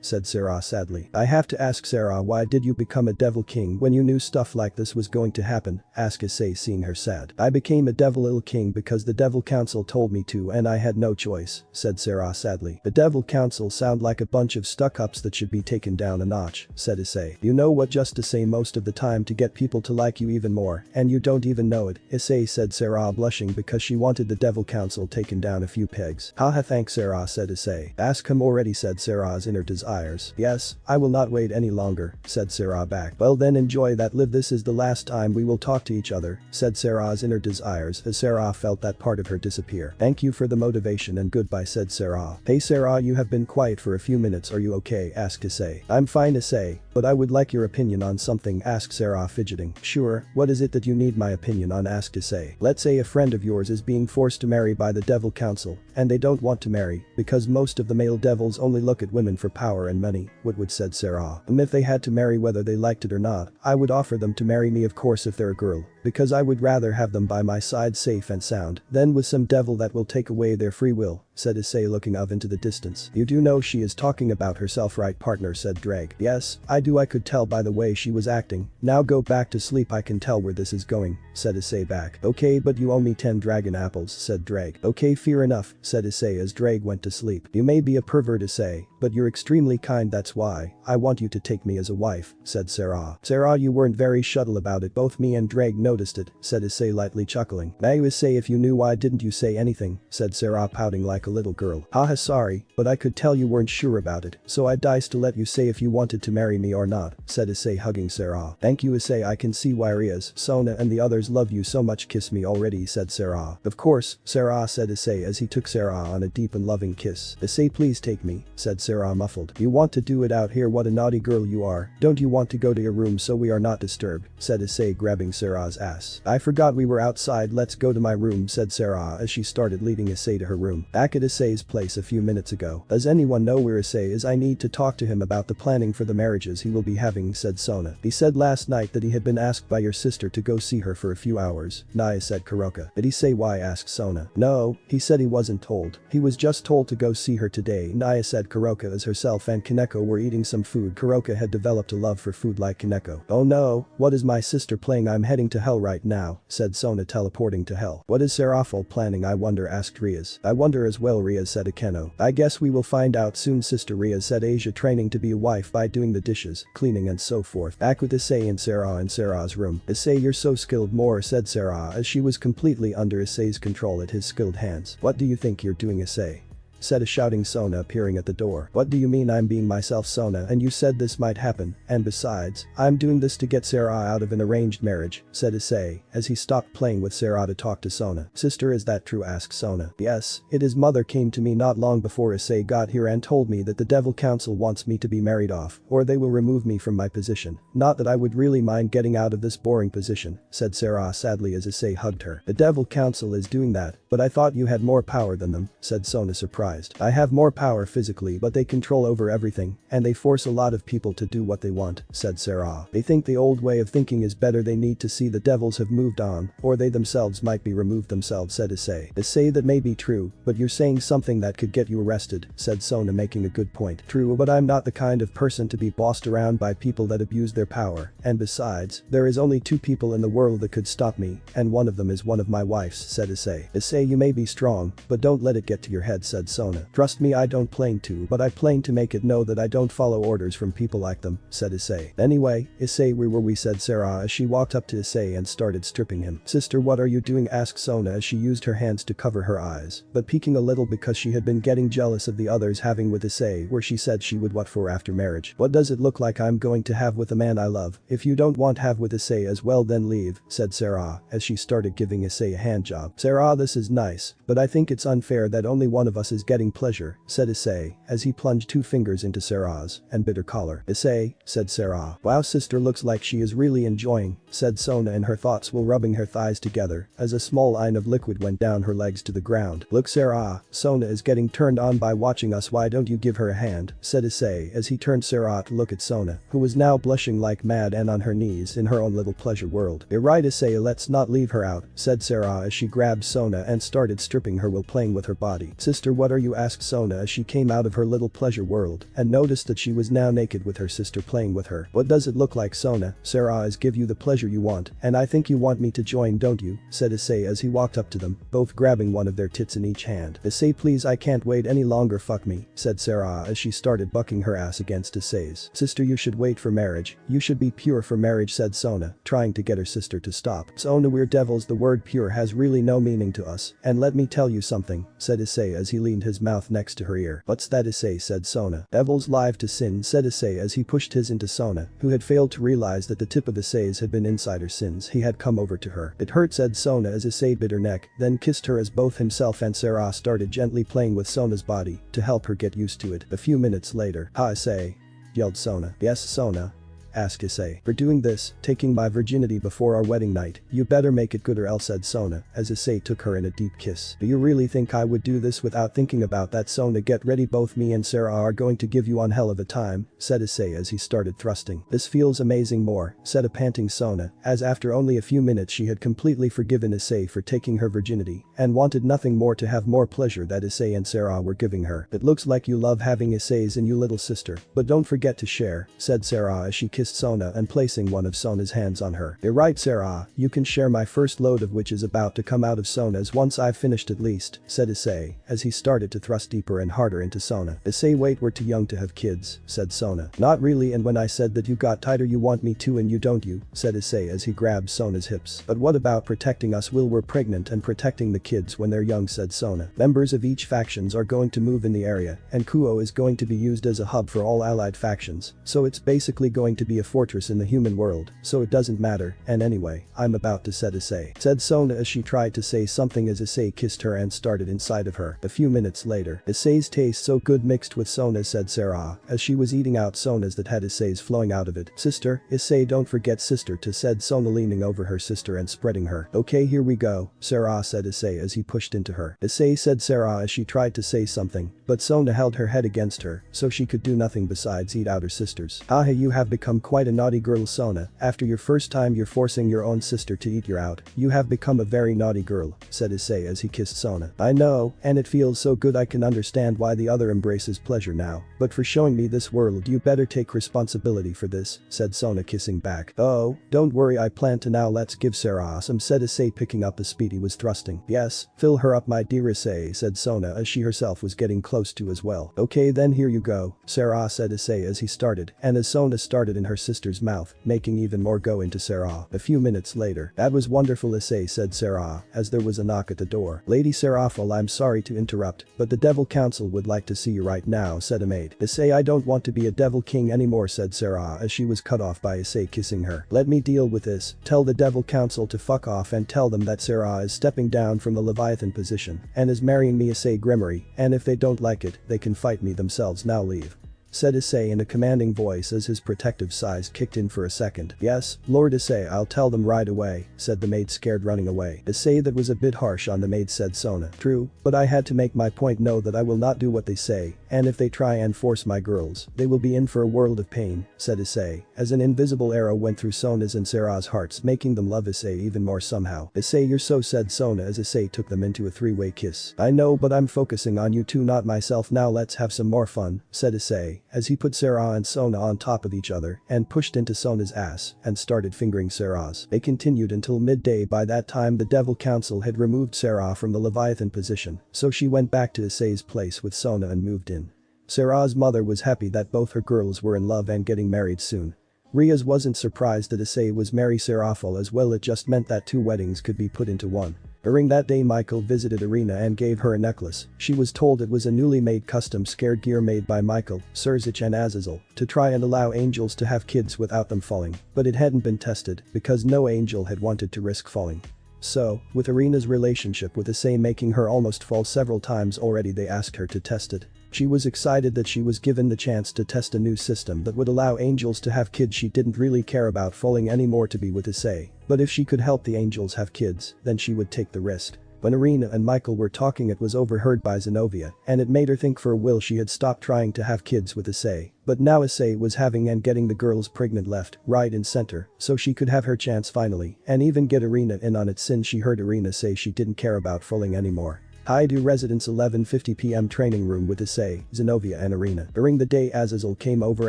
said Sarah sadly. I have to ask Sarah, why did you become a devil king when you knew stuff like this was going to happen, asked Issei seeing her sad. I became a devil king because the Devil Council told me to and I had no choice, said Sarah sadly. The Devil Council sound like a bunch of stuck-ups that should be taken down a notch, said Issei. You know what, just to say most of the time to get people to like you even more, and you don't even know it, Issei said Sarah blushing because she wanted the Devil Council taken down a few pegs. Haha, thanks Sarah, said Issei. Ask him already, said Sarah's inner desires. Yes, I will not wait any longer, said Sarah back. Well then enjoy that, live, this is the last time we will talk to each other, said Sarah's inner desires as Sarah felt that part of her disappear. Thank you for the motivation and goodbye, said Sarah. Hey Sarah, you have been quiet for a few minutes, are you okay, asked Issei. I'm fine Issei, but I would like your opinion on something, asked Sarah fidgeting. Sure, what is it that you need my opinion on, asked Issei. Let's say a friend of yours is being forced to marry by the Devil Council, and they don't want to marry, because most of the male devils only look at women for power and money, what said Sarah. And if they had to marry whether they liked it or not, I would offer them to marry me, of course if they're a girl, because I would rather have them by my side safe and sound than with some devil that will take away their free will, said Issei looking off into the distance. You do know she is talking about herself, right partner, said Drake. Yes, I do, I could tell by the way she was acting. Now go back to sleep, I can tell where this is going, said Issei back. Okay, but you owe me 10 dragon apples, said Drake. Okay, fair enough, said Issei as Drake went to sleep. You may be a pervert Issei, but you're extremely kind, that's why I want you to take me as a wife, said Sarah. Sarah, you weren't very subtle about it, both me and Drake noticed it, said Issei lightly chuckling. Now Issei, if you knew, why didn't you say anything, said Sarah pouting like like a little girl. Haha sorry, but I could tell you weren't sure about it, so I diced to let you say if you wanted to marry me or not, said Issei hugging Sarah. Thank you Issei, I can see why Riaz, Sona and the others love you so much, kiss me already, said Sarah. Of course, Sarah, said Issei as he took Sarah on a deep and loving kiss. Issei, please take me, said Sarah muffled. You want to do it out here, what a naughty girl you are. Don't you want to go to your room so we are not disturbed, said Issei grabbing Sarah's ass. I forgot we were outside, let's go to my room, said Sarah as she started leading Issei to her room. Back at Issei's place a few minutes ago. Does anyone know where Issei is? I need to talk to him about the planning for the marriages he will be having, said Sona. He said last night that he had been asked by your sister to go see her for a few hours, Naya said Kuroka. Did he say why, asked Sona. No, he said he wasn't told. He was just told to go see her today, Naya said Kuroka as herself and Kaneko were eating some food. Kuroka had developed a love for food like Kaneko. Oh no, what is my sister playing? I'm heading to hell right now, said Sona teleporting to hell. What is Serafal planning, I wonder, asked Riaz. I wonder as well, Riaz said Akeno. I guess we will find out soon, sister, Riaz said Asia, training to be a wife by doing the dishes, cleaning and so forth. Back with Issei and Sarah in Sarah's room. Issei, you're so skilled, more, said Sarah as she was completely under Issei's control at his skilled hands. What do you think you're doing, Issei? Said a shouting Sona appearing at the door. What do you mean I'm being myself, Sona, and you said this might happen, and besides, I'm doing this to get Sarah out of an arranged marriage, said Issei as he stopped playing with Sarah to talk to Sona. Sister, is that true, asked Sona. Yes, it is. Mother came to me not long before Issei got here and told me that the Devil Council wants me to be married off, or they will remove me from my position. Not that I would really mind getting out of this boring position, said Sarah sadly as Issei hugged her. The Devil Council is doing that, but I thought you had more power than them, said Sona surprised. I have more power physically, but they control over everything, and they force a lot of people to do what they want, said Sarah. They think the old way of thinking is better, they need to see the devils have moved on, or they themselves might be removed themselves, said Issei. Issei, that may be true, but you're saying something that could get you arrested, said Sona making a good point. True, but I'm not the kind of person to be bossed around by people that abuse their power, and besides, there is only 2 people in the world that could stop me, and one of them is one of my wives, said Issei. Issei, you may be strong, but don't let it get to your head, said Sona. Trust me, I don't plan to, but I plan to make it know that I don't follow orders from people like them, said Issei. Anyway, Issei, where were we, said Sarah as she walked up to Issei and started stripping him. Sister, what are you doing, asked Sona as she used her hands to cover her eyes, but peeking a little because she had been getting jealous of the others having with Issei, where she said she would what for after marriage. What does it look like I'm going to have with the man I love? If you don't want have with Issei as well, then leave, said Sarah as she started giving Issei a hand job. Sarah, this is nice, but I think it's unfair that only one of us is getting pleasure, said Issei as he plunged 2 fingers into Sarah's and bit her collar. Issei, said Sarah. Wow, sister looks like she is really enjoying, said Sona, and her thoughts were rubbing her thighs together as a small line of liquid went down her legs to the ground. Look, Sarah, Sona is getting turned on by watching us, why don't you give her a hand, said Issei as he turned Sarah to look at Sona, who was now blushing like mad and on her knees in her own little pleasure world. You're right, Issei, let's not leave her out, said Sarah as she grabbed Sona and started stripping her while playing with her body. Sister, what are you, asked Sona as she came out of her little pleasure world and noticed that she was now naked with her sister playing with her. What does it look like, Sona? Sarah is give you the pleasure you want, and I think you want me to join, don't you, said Issei as he walked up to them, both grabbing one of their tits in each hand. Issei, please, I can't wait any longer, fuck me, said Sarah as she started bucking her ass against Issei's. Sister, you should wait for marriage, you should be pure for marriage, said Sona, trying to get her sister to stop. Sona, we're devils, the word pure has really no meaning to us, and let me tell you something, said Issei as he leaned his mouth next to her ear. What's that, Issei, said Sona. Devils live to sin, said Issei as he pushed his into Sona, who had failed to realize that the tip of Issei's had been inside her since he had come over to her. It hurt, said Sona as Issei bit her neck, then kissed her as both himself and Sarah started gently playing with Sona's body to help her get used to it. A few minutes later, "Ha, Issei," yelled Sona. "Yes, Sona?" asked Issei. "For doing this, taking my virginity before our wedding night, you better make it good or else," said Sona as Issei took her in a deep kiss. "Do you really think I would do this without thinking about that, Sona? Get ready, both me and Sarah are going to give you one hell of a time," said Issei as he started thrusting. "This feels amazing, more," said a panting Sona as after only a few minutes she had completely forgiven Issei for taking her virginity and wanted nothing more to have more pleasure that Issei and Sarah were giving her. "It looks like you love having Issei's in you, little sister, but don't forget to share," said Sarah as she kissed kissed Sona and placing one of Sona's hands on her. "You're right, Sarah, you can share my first load of which is about to come out of Sona's once I've finished at least," said Issei, as he started to thrust deeper and harder into Sona. "Issei, wait, we're too young to have kids," said Sona. "Not really, and when I said that you got tighter you want me to and you don't you," said Issei as he grabbed Sona's hips. "But what about protecting us while we're pregnant and protecting the kids when they're young," said Sona. "Members of each factions are going to move in the area, and Kuo is going to be used as a hub for all allied factions, so it's basically going to be a fortress in the human world, so it doesn't matter, and anyway, I'm about to," said Issei. Said Sona as she tried to say something as Issei kissed her and started inside of her. A few minutes later, Issei's taste so good mixed with Sona's, said Sarah, as she was eating out Sona's that had Issei's flowing out of it. "Sister, Issei, don't forget sister to," said Sona leaning over her sister and spreading her. "Okay, here we go," Sarah said Issei as he pushed into her. "Issei," said Sarah as she tried to say something, but Sona held her head against her, so she could do nothing besides eat out her sister's. "Ah, you have become quite a naughty girl, Sona. After your first time you're forcing your own sister to eat you out. You have become a very naughty girl," said Issei as he kissed Sona. "I know, and it feels so good. I can understand why the other embraces pleasure now. But for showing me this world you better take responsibility for this," said Sona kissing back. "Oh, don't worry, I plan to now. Let's give Sarah some," said Issei picking up the speed he was thrusting. "Yes, fill her up my dear Issei," said Sona as she herself was getting close to as well. "Okay then, here you go," Sarah said Issei as he started, and as Sona started in her sister's mouth, making even more go into Sarah. A few minutes later, "That was wonderful, Issei," said Sarah, as there was a knock at the door. "Lady Seraphil, I'm sorry to interrupt, but the Devil Council would like to see you right now," said a maid. "Issei, I don't want to be a Devil King anymore," said Sarah as she was cut off by Issei kissing her. "Let me deal with this. Tell the Devil Council to fuck off and tell them that Sarah is stepping down from the Leviathan position and is marrying me, Issei Grimmery, and if they don't like it, they can fight me themselves. Now leave," said Issei in a commanding voice as his protective sighs kicked in for a second. "Yes, Lord Issei, I'll tell them right away," said the maid, scared running away. "Issei, that was a bit harsh on the maid," said Sona. "True, but I had to make my point. Know that I will not do what they say, and if they try and force my girls, they will be in for a world of pain," said Issei, as an invisible arrow went through Sona's and Sarah's hearts, making them love Issei even more somehow. "Issei, you're so," said Sona as Issei took them into a three-way kiss. "I know, but I'm focusing on you two, not myself. Now let's have some more fun," said Issei, as he put Sarah and Sona on top of each other and pushed into Sona's ass and started fingering Sarah's. They continued until midday. By that time the Devil Council had removed Sarah from the Leviathan position, so she went back to Issei's place with Sona and moved in. Sarah's mother was happy that both her girls were in love and getting married soon. Riaz wasn't surprised that Issei was marry Seraphil as well. It just meant that two weddings could be put into one. During that day Michael visited Irina and gave her a necklace. She was told it was a newly made custom scared gear made by Michael, Surzich and Azazel to try and allow angels to have kids without them falling, but it hadn't been tested because no angel had wanted to risk falling. So, with Irina's relationship with Issei making her almost fall several times already, they asked her to test it. She was excited that she was given the chance to test a new system that would allow angels to have kids. She didn't really care about falling anymore to be with Issei, but if she could help the angels have kids, then she would take the risk. When Irina and Michael were talking, it was overheard by Zenobia, and it made her think for a while she had stopped trying to have kids with Issei, but now Issei was having and getting the girls pregnant left, right and center, so she could have her chance finally, and even get Irina in on it since she heard Irina say she didn't care about falling anymore. Hi to Residence 11:50 p.m. training room with Issei, Zenobia and Irina. During the day Azazel came over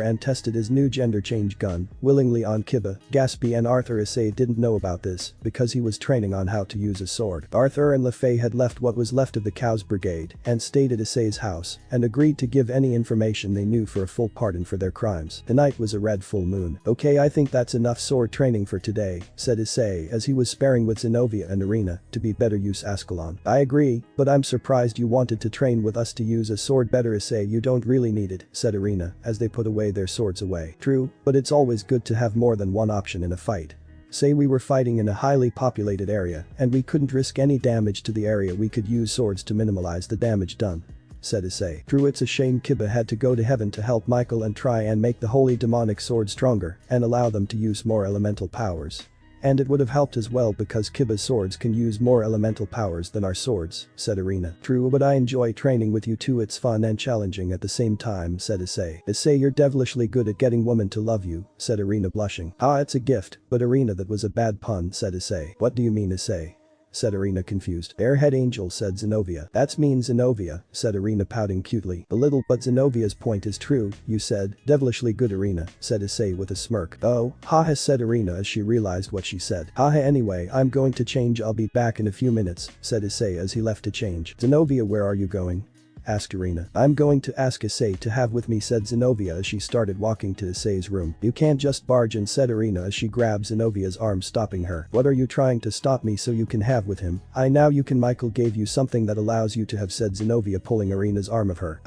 and tested his new gender change gun, willingly on Kiba, Gatsby and Arthur. Issei didn't know about this, because he was training on how to use a sword. Arthur and LaFay had left what was left of the Cows Brigade and stayed at Issei's house, and agreed to give any information they knew for a full pardon for their crimes. The night was a red full moon. "Okay, I think that's enough sword training for today," said Issei as he was sparring with Zenobia and Irina to be better use Ascalon. "I agree, but I'm surprised you wanted to train with us to use a sword better, Issei. You don't really need it," said Irina as they put away their swords away. "True, but it's always good to have more than one option in a fight. Say we were fighting in a highly populated area and we couldn't risk any damage to the area, we could use swords to minimize the damage done," said Issei. "True, it's a shame Kiba had to go to heaven to help Michael and try and make the holy demonic sword stronger and allow them to use more elemental powers. And it would have helped as well because Kiba's swords can use more elemental powers than our swords," said Irina. "True, but I enjoy training with you too. It's fun and challenging at the same time," said Issei. "Issei, you're devilishly good at getting women to love you," said Irina blushing. "Ah, it's a gift, but Irina, that was a bad pun," said Issei. "What do you mean, Issei?" said Irina confused. Airhead angel, said Zenobia. That's mean, Zenobia, said Irina pouting cutely. A little, but Zenobia's point is true, you said. Devilishly good, Irina, said Issei with a smirk. Oh, haha, said Irina as she realized what she said. Haha, anyway, I'm going to change, I'll be back in a few minutes, said Issei as he left to change. Zenobia, where are you going? Asked Irina. I'm going to ask Issei to have with me, said Zenobia as she started walking to Issei's room. You can't just barge in, said Irina as she grabbed Zenobia's arm, stopping her. What are you trying to stop me so you can have with him? Now you can. Michael gave you something that allows you to have, said Zenobia, pulling Irina's arm of her.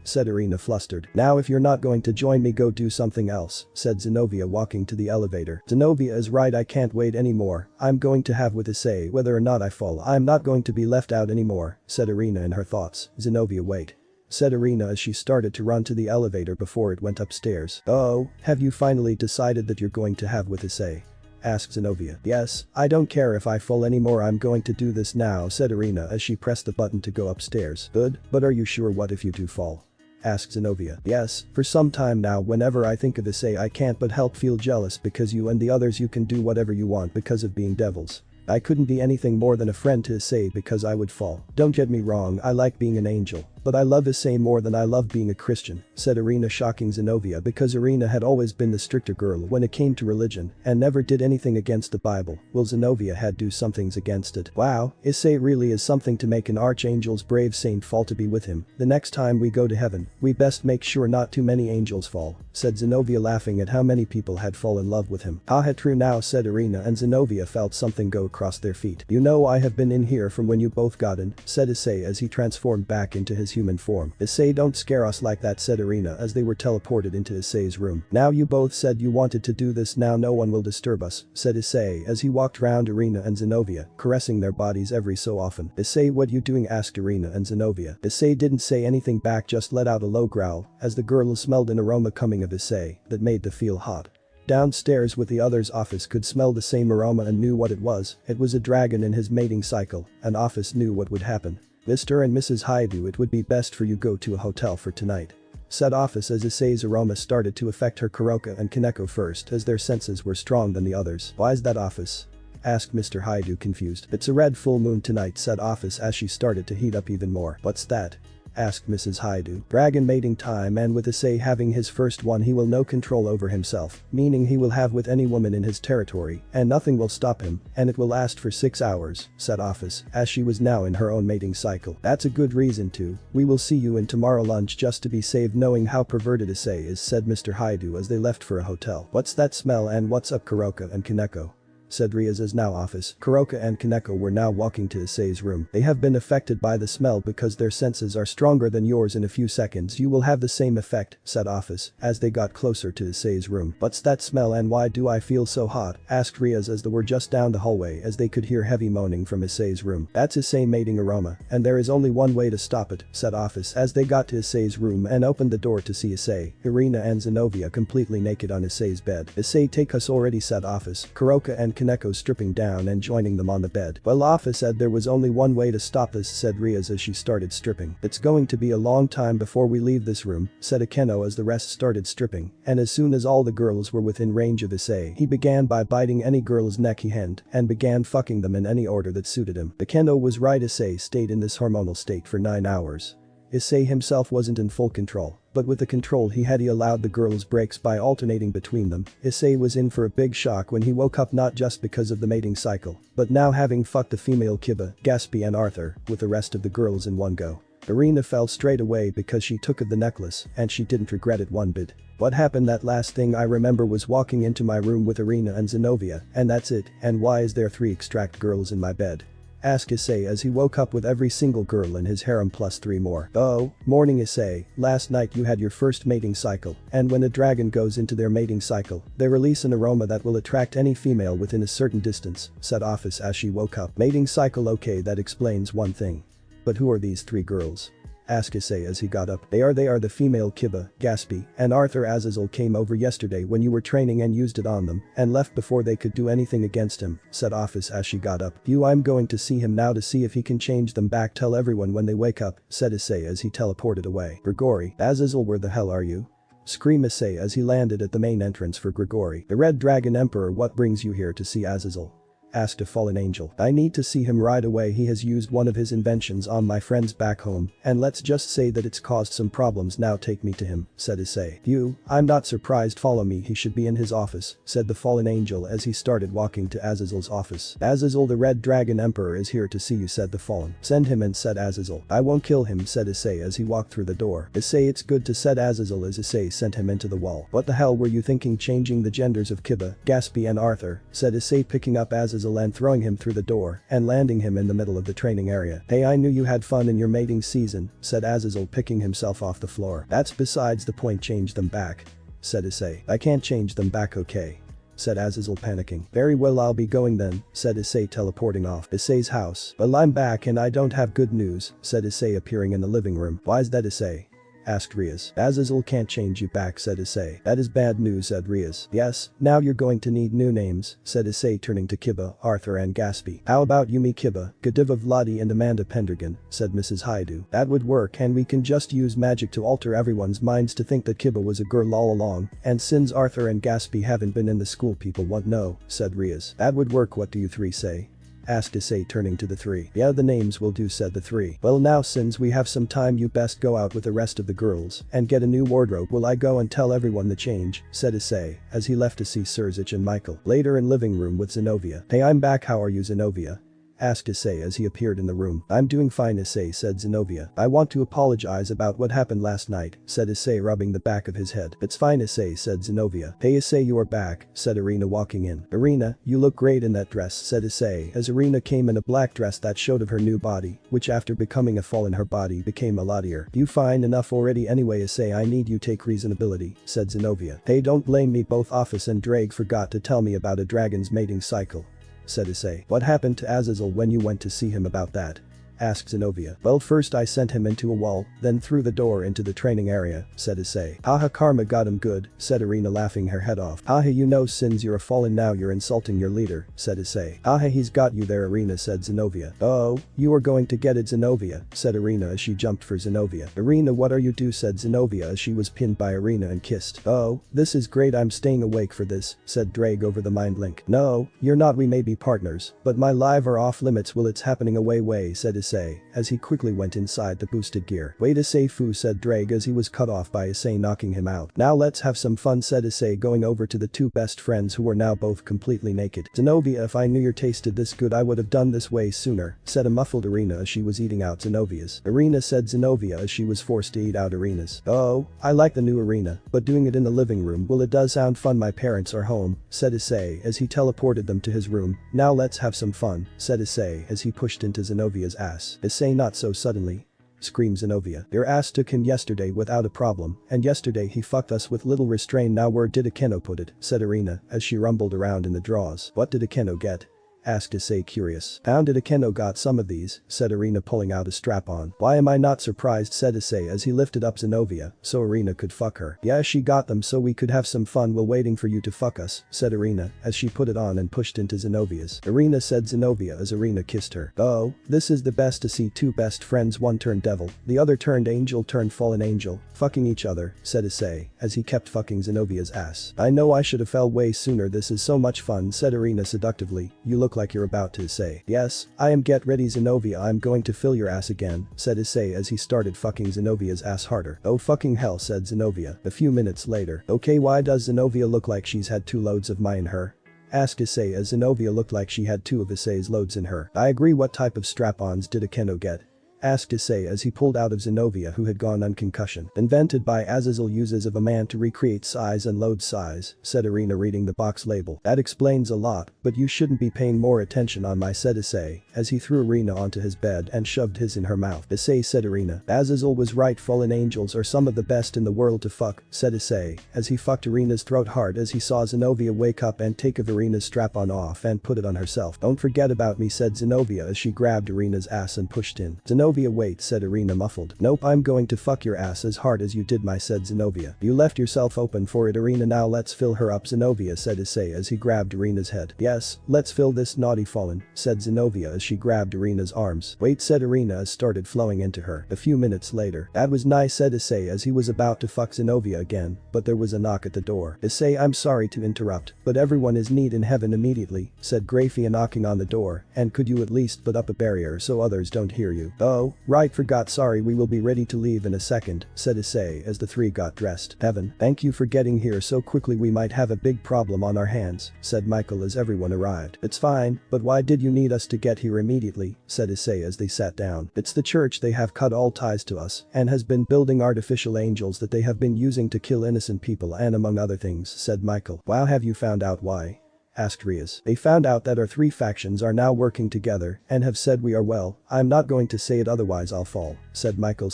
Said Irina flustered. Now if you're not going to join me, go do something else, said Zenobia walking to the elevator. Zenobia is right, I can't wait anymore. I'm going to have with Issei whether or not I fall. I'm not going to be left out anymore, said Irina in her thoughts. Zenobia, wait, said Irina as she started to run to the elevator before it went upstairs. Oh, have you finally decided that you're going to have with Issei? Asked Zenobia. Yes, I don't care if I fall anymore, I'm going to do this now, said Irina as she pressed the button to go upstairs. Good, but are you sure? What if you do fall? Asked Zenobia. Yes, for some time now whenever I think of Issei I can't but help feel jealous because you and the others, you can do whatever you want because of being devils. I couldn't be anything more than a friend to Issei because I would fall. Don't get me wrong, I like being an angel. But I love Issei more than I love being a Christian, said Irina, shocking Zenobia because Irina had always been the stricter girl when it came to religion and never did anything against the Bible, while Zenobia had do some things against it. Wow, Issei really is something to make an archangel's brave saint fall to be with him. The next time we go to heaven, we best make sure not too many angels fall, said Zenobia, laughing at how many people had fallen in love with him. Haha, true now, said Irina, and Zenobia felt something go across their feet. You know, I have been in here from when you both got in, said Issei as he transformed back into his human form. Issei, don't scare us like that, said Irina as they were teleported into Issei's room. Now you both said you wanted to do this, now no one will disturb us, said Issei as he walked round Irina and Zenobia, caressing their bodies every so often. Issei, what you doing? Asked Irina and Zenobia. Issei didn't say anything back, just let out a low growl as the girls smelled an aroma coming of Issei that made them feel hot. Downstairs with the others, Ophis could smell the same aroma and knew what it was. It was a dragon in his mating cycle, and Ophis knew what would happen. Mr. and Mrs. Haidu, it would be best for you go to a hotel for tonight, said Ophis as Issei's aroma started to affect her Kuroka and Kaneko first as their senses were strong than the others. Why is that, Ophis? Asked Mr. Haidu confused. It's a red full moon tonight, said Ophis as she started to heat up even more. What's that? Asked Mrs. Haidu. Dragon mating time, and with Issei having his first one he will no control over himself, meaning he will have with any woman in his territory and nothing will stop him, and it will last for 6 hours, said Ophis as she was now in her own mating cycle. That's a good reason to. We will see you in tomorrow lunch just to be saved knowing how perverted Issei is, said Mr. Haidu as they left for a hotel. What's that smell and what's up, Kuroka and Kaneko? Said Riaz as now Ophis, Kuroka and Kaneko were now walking to Issei's room. They have been affected by the smell because their senses are stronger than yours. In a few seconds you will have the same effect, said Ophis as they got closer to Issei's room. What's that smell and why do I feel so hot? Asked Riaz as they were just down the hallway as they could hear heavy moaning from Issei's room. That's Issei mating aroma, and there is only one way to stop it, said Ophis as they got to Issei's room and opened the door to see Issei, Irina and Zenobia completely naked on Issei's bed. Issei, take us already, said Ophis, Kuroka and Kaneko stripping down and joining them on the bed. Well, Ophis said there was only one way to stop this, said Riaz as she started stripping. It's going to be a long time before we leave this room, said Akeno as the rest started stripping, and as soon as all the girls were within range of Issei, he began by biting any girl's neck he had and began fucking them in any order that suited him. Akeno was right, Issei stayed in this hormonal state for 9 hours. Issei himself wasn't in full control, but with the control he had he allowed the girls breaks by alternating between them. Issei was in for a big shock when he woke up, not just because of the mating cycle, but now having fucked the female Kiba, Gatsby and Arthur with the rest of the girls in one go. Irina fell straight away because she took of the necklace and she didn't regret it one bit. What happened? That last thing I remember was walking into my room with Irina and Zenobia, and that's it. And why is there 3 extract girls in my bed? Asked Issei as he woke up with every single girl in his harem plus 3 more. Oh, morning Issei, last night you had your first mating cycle, and when a dragon goes into their mating cycle, they release an aroma that will attract any female within a certain distance, said Ophis as she woke up. Mating cycle, okay, that explains one thing. But who are these 3 girls? Asked Issei as he got up. They are the female Kiba, Gatsby, and Arthur. Azazel came over yesterday when you were training and used it on them and left before they could do anything against him, said Ophis as she got up. I'm going to see him now to see if he can change them back. Tell everyone when they wake up, said Issei as he teleported away. Grigori, Azazel, where the hell are you? Screamed Issei as he landed at the main entrance for Grigori. The Red Dragon Emperor, what brings you here to see Azazel? asked a fallen angel. I need to see him right away. He has used one of his inventions on my friends back home, and let's just say that it's caused some problems. Now take me to him, said Issei. You, I'm not surprised. Follow me. He should be in his office, said the fallen angel as he started walking to Azazel's office. Azazel, the Red Dragon Emperor is here to see you, said the fallen. Send him in, said Azazel. I won't kill him, said Issei as he walked through the door. Issei, it's good to, said Azazel as Issei sent him into the wall. What the hell were you thinking, changing the genders of Kiba, Gatsby and Arthur, said Issei, picking up Azazel and throwing him through the door and landing him in the middle of the training area. Hey, I knew you had fun in your mating season, said Azazel, picking himself off the floor. That's besides the point. Change them back, said Issei. I can't change them back, okay, said Azazel, panicking. Very well, I'll be going then, said Issei, teleporting off Issei's house. Well, I'm back and I don't have good news, said Issei, appearing in the living room. Why's that, Issei? Asked Riaz. Azazel can't change you back, said Issei. That is bad news, said Riaz. Yes, now you're going to need new names, said Issei, turning to Kiba, Arthur and Gatsby. How about Yumi Kiba, Godiva Vladi and Amanda Pendragon, said Mrs. Haidu. That would work, and we can just use magic to alter everyone's minds to think that Kiba was a girl all along, and since Arthur and Gatsby haven't been in the school, people won't know, said Riaz. That would work. What do you three say? Asked Issei, turning to the three. Yeah, the names will do, said the three. Well, now since we have some time, you best go out with the rest of the girls and get a new wardrobe. Will I go and tell everyone the change, said Issei as he left to see Surzich and Michael. Later in living room with Zenobia. Hey, I'm back. How are you, Zenobia? Asked Issei as he appeared in the room. I'm doing fine, Issei, said Zenobia. I want to apologize about what happened last night, said Issei, rubbing the back of his head. It's fine, Issei, said Zenobia. Hey Issei, you are back, said Irina, walking in. Irina, you look great in that dress, said Issei as Irina came in a black dress that showed of her new body, which after becoming a fall in her body became a lottier. You fine enough already anyway, Issei. I need you take reasonability, said Zenobia. Hey, don't blame me. Both Ophis and Drake forgot to tell me about a dragon's mating cycle, said Issei. What happened to Azazel when you went to see him about that? Asked Zenobia. Well, first I sent him into a wall, then through the door into the training area, said Issei. Haha, karma got him good, said Irina, laughing her head off. Haha, you know, since you're a fallen now you're insulting your leader, said Issei. Haha, he's got you there, Irina, said Zenobia. Oh, you are going to get it, Zenobia, said Irina as she jumped for Zenobia. Irina, what are you do, said Zenobia as she was pinned by Irina and kissed. Oh, this is great, I'm staying awake for this, said Drake over the mind link. No, you're not, we may be partners, but my live are off limits. Well, it's happening away, said Issei as he quickly went inside the boosted gear. Wait, Issei Fu, said Drake as he was cut off by Issei knocking him out. Now let's have some fun, said Issei, going over to the two best friends who were now both completely naked. Zenobia, if I knew you tasted this good I would have done this way sooner, said a muffled Irina as she was eating out Zenobia's. Irina, said Zenobia as she was forced to eat out Irina's. Oh, I like the new Irina, but doing it in the living room, well, it does sound fun. My parents are home, said Issei as he teleported them to his room. Now let's have some fun, said Issei as he pushed into Zenobia's ass. Issei, not so suddenly, screamed Zenobia. Your ass took him yesterday without a problem, and yesterday he fucked us with little restraint. Now where did Akeno put it, said Irina as she rumbled around in the drawers. What did Akeno get? Asked Issei, curious. Pounded Akeno got some of these, said Irina, pulling out a strap-on. Why am I not surprised, said Issei as he lifted up Zenobia so Irina could fuck her. Yeah, she got them so we could have some fun while waiting for you to fuck us, said Irina as she put it on and pushed into Zenobia's. Irina, said Zenobia as Irina kissed her. Oh, this is the best to see two best friends, one turned devil, the other turned angel turned fallen angel, fucking each other, said Issei as he kept fucking Zenobia's ass. I know I should have fell way sooner. This is so much fun, said Irina seductively. You look like you're about to say. Yes, I am. Get ready, Zenobia, I'm going to fill your ass again, said Issei as he started fucking Zenobia's ass harder. Oh fucking hell, said Zenobia a few minutes later. Okay, why does Zenobia look like she's had 2 loads of mine in her? Asked Issei as Zenobia looked like she had 2 of Issei's loads in her. I agree. What type of strap-ons did Akeno get? Asked Issei as he pulled out of Zenobia, who had gone unconcussion. Invented by Azazel, uses of a man to recreate size and load size, said Irina, reading the box label. That explains a lot, but you shouldn't be paying more attention on my, said Issei as he threw Irina onto his bed and shoved his in her mouth. Issei, said Irina. Azazel was right, fallen angels are some of the best in the world to fuck, said Issei as he fucked Irina's throat hard as he saw Zenobia wake up and take of Irina's strap-on off and put it on herself. Don't forget about me, said Zenobia as she grabbed Irina's ass and pushed in. Zenobia, Zenobia wait said Irina muffled. Nope, I'm going to fuck your ass as hard as you did my said Zenobia. You left yourself open for it Irina now let's fill her up Zenobia said Issei as he grabbed Irina's head. Yes, let's fill this naughty fallen, said Zenobia as she grabbed Irina's arms. Wait said Irina as started flowing into her. A few minutes later. That was nice said Issei as he was about to fuck Zenobia again, but there was a knock at the door. Issei I'm sorry to interrupt, but everyone is need in heaven immediately, said Grafia knocking on the door, and could you at least put up a barrier so others don't hear you. Oh, right forgot sorry we will be ready to leave in a second, said Issei as the three got dressed. Heaven, thank you for getting here so quickly we might have a big problem on our hands, said Michael as everyone arrived. It's fine, but why did you need us to get here immediately, said Issei as they sat down. It's the church they have cut all ties to us and has been building artificial angels that they have been using to kill innocent people and among other things, said Michael. Wow have you found out why? Asked Rias. They found out that our three factions are now working together and have said we are well, I'm not going to say it otherwise I'll fall, said Michael.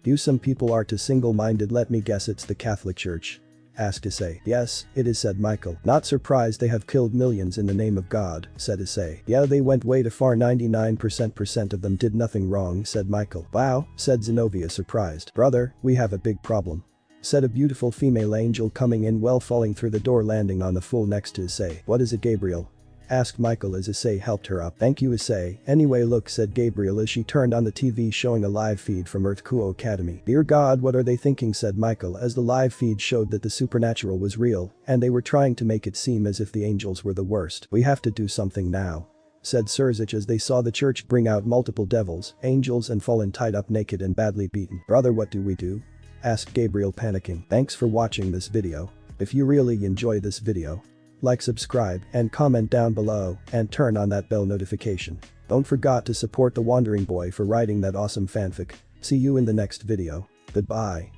You some people are too single-minded let me guess it's the Catholic Church. Asked Issei. Yes, it is said Michael. Not surprised they have killed millions in the name of God, said Issei. Yeah they went way too far 99% of them did nothing wrong said Michael. Wow, said Zenobia surprised. Brother, we have a big problem. Said a beautiful female angel coming in well falling through the door landing on the floor next to Issei. What is it Gabriel? Asked Michael as Issei helped her up. Thank you Issei. Anyway look said Gabriel as she turned on the TV showing a live feed from Earth Kuo Academy. Dear God what are they thinking said Michael as the live feed showed that the supernatural was real and they were trying to make it seem as if the angels were the worst. We have to do something now, said Surzich as they saw the church bring out multiple devils, angels and fallen tied up naked and badly beaten. Brother what do we do? Asked Gabriel panicking. Thanks for watching this video. If you really enjoy this video, like subscribe and comment down below and turn on that bell notification. Don't forget to support the Wandering Boy for writing that awesome fanfic. See you in the next video. Goodbye.